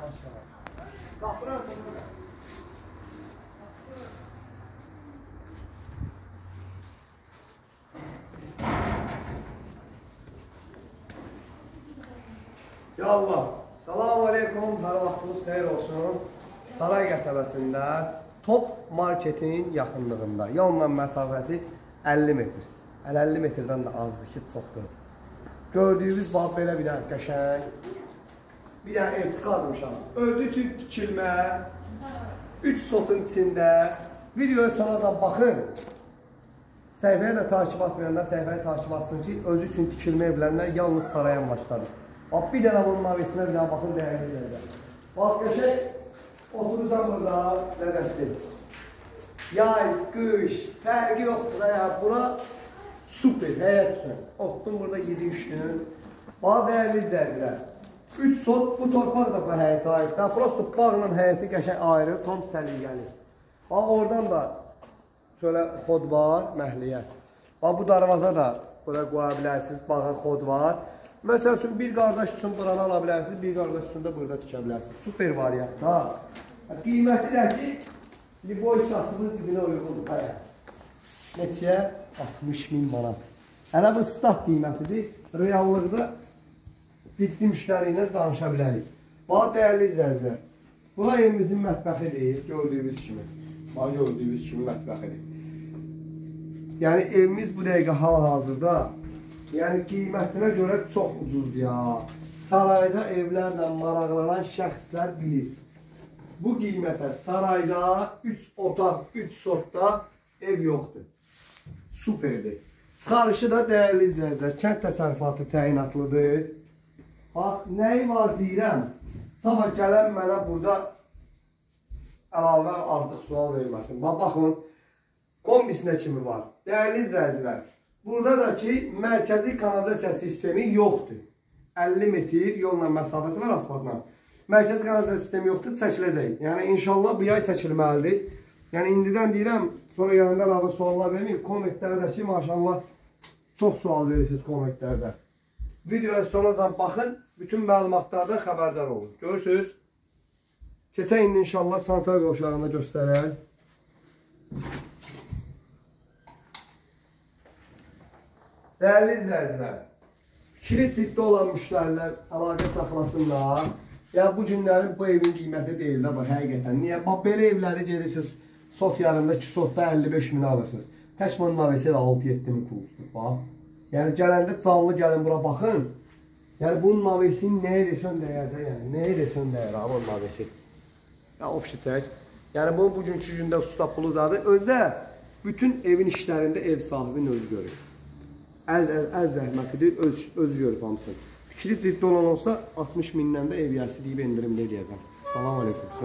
Ya Allah, salamu aleykum, hər vaxtınız xeyir olsun. Saray qəsəbəsində Top marketin yaxınlığında, yolla məsafəsi 50 metr. 50 metrdən də azdır ki, çoxdur. Gördüyünüz bax belə bir dənə qəşəng, bir dənə ev çıxarmışam. Özü üçün tikilmə, 3 sotun içində. Videoya sonradan baxın. Səhifəyə də takip atmayanlar səhifəyə takip atsın ki, özü üçün tikilmə evlərindən yalnız saraya başladır. Bax, bir dənə bunun mavisinə bir dənə baxın, dəyərli yerdə. Bax, qəşəng, oturursan burada, ləzzətli. Yay, qış, fərqi yoxdur da ya, bura super, həyat üçün. Otdum burada 7-3 gün. Bax, dəyərli izləyicilər. 3 sot, bu torpaq da bu həyətə aiddir. Prosto bağla həyəti qəşəng ayrı, tam səliqəli. Bax, oradan da şöyle xod var, məhliyyət. Bax, bu darvaza da burada qoya bilərsiniz, bağa xod var. Məsəl üçün, bir qardaş üçün buranı ala bilərsiniz, bir qardaş üçün də burada tikə bilərsiniz. Super variant, ha. Qiyməti də ki, Liboy kasının cibinə uyğundur. Neçəyə? 60.000 manat. Hələ bu stat qiymətidir. Reallıqda ciddi müştəri ilə danışa bilərik. Bax, dəyərli izləyicilər. Bura evimizin mətbəxidir, gördüyünüz kimi. Bax, gördüyünüz kimi mətbəxidir. Yəni, evimiz bu dəqiqə hal-hazırda yəni qiymətinə görə çox ucuzdur ya. Sarayda evlərlə maraqlanan şəxslər bilir. Bu qiymətə sarayda 3 otaq, 3 sotda ev yoxdur. Superdir. Çıxarışı da dəyərli izləyicilər, kənd təsərrüfatı təyinatlıdır. Bax, nəyi var deyirəm, sabah gələn mənə burada əlavə artıq sual verməsin. Bax, baxın, kombisində kimi var. Dəyərli izləyicilər, burada da ki, mərkəzi kanalizasiya sistemi yoxdur. 50 metr yolla məsafəsi var asfaltla. Mərkəzi kanalizasiya sistemi yoxdur, çəkiləcək. Yəni, inşallah bu yay çəkilməlidir. Yəni, indidən deyirəm, sonra yanında əlavə suallar verməyim. Kommentlərdə ki, maşallah, çox sual verirsiniz kommentlərdə. Videoya sonradan baxın, bütün məlumatlardan xəbərdar olun. Görürsünüz? Keçək indi inşallah sanitar qovşağında göstərək. Dəyərli izləyicilər, fikri ciddi olan müştərilər əlaqə saxlasınlar. Yəni, bu günlərin bu evin qiyməti deyil də, həqiqətən. Niyə? Bax, belə evləri gedirsiniz, sot yarında 2 sotda 55.000 alırsınız. Tək bunun navisi ilə 6-7 min puldur, bax. Yəni, gələndə canlı gəlin bura baxın. Yəni, bunun navisini nəyə desən dəyər də, yəni, nəyə desən dəyər, bunun navisi. Ya, opşi çək. Yəni, bunun bugünkü gündə usta pulu zadı. Özdə, bütün evin işlərində ev sahibinin özü görür. Əl zəhmətidir, öz görüb hamısın. Fikri ciddi olan olsa 60.000-dən də ev yərsi deyib endirimdə eləyəcəm. Salam aleykum.